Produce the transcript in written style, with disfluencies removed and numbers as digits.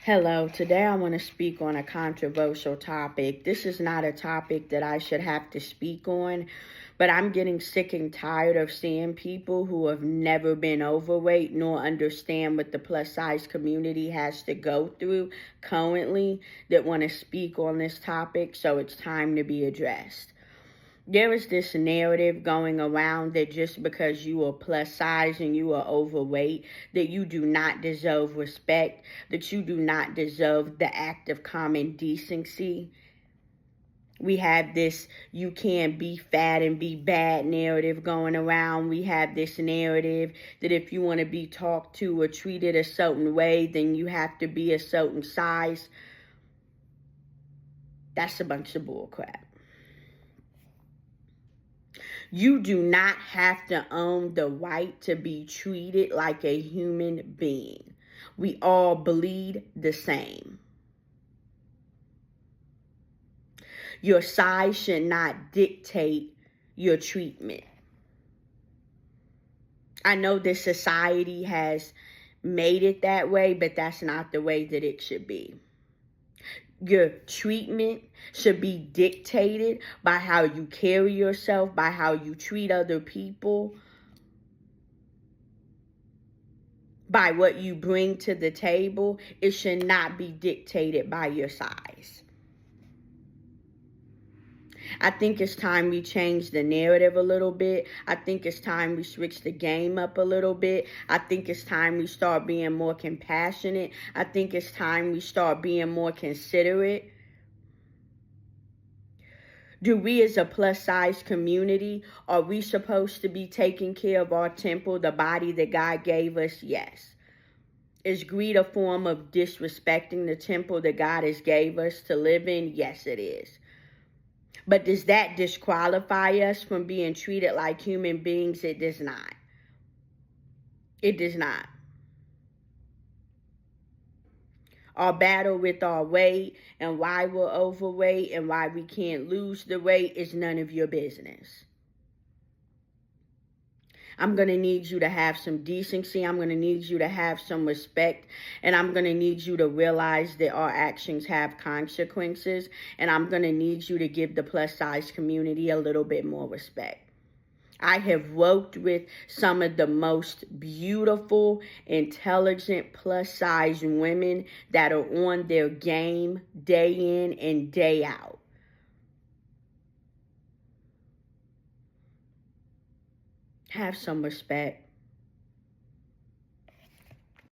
Hello, today I want to speak on a controversial topic. This is not a topic that I should have to speak on, but I'm getting sick and tired of seeing people who have never been overweight nor understand what the plus size community has to go through currently that want to speak on this topic, so it's time to be addressed. There is this narrative going around that just because you are plus size and you are overweight, that you do not deserve respect, that you do not deserve the act of common decency. We have this you can't be fat and be bad narrative going around. We have this narrative that if you want to be talked to or treated a certain way, then you have to be a certain size. That's a bunch of bullcrap. You do not have to own the right to be treated like a human being. We all bleed the same. Your size should not dictate your treatment. I know this society has made it that way, but that's not the way that it should be. Your treatment should be dictated by how you carry yourself, by how you treat other people, by what you bring to the table. It should not be dictated by your size. I think it's time we change the narrative a little bit. I think it's time we switch the game up a little bit. I think it's time we start being more compassionate. I think it's time we start being more considerate. Do we as a plus size community, are we supposed to be taking care of our temple, the body that God gave us? Yes. Is greed a form of disrespecting the temple that God has gave us to live in? Yes, it is. But does that disqualify us from being treated like human beings? It does not. It does not. Our battle with our weight and why we're overweight and why we can't lose the weight is none of your business. I'm going to need you to have some decency. I'm going to need you to have some respect. And I'm going to need you to realize that our actions have consequences. And I'm going to need you to give the plus size community a little bit more respect. I have worked with some of the most beautiful, intelligent, plus size women that are on their game day in and day out. Have some respect.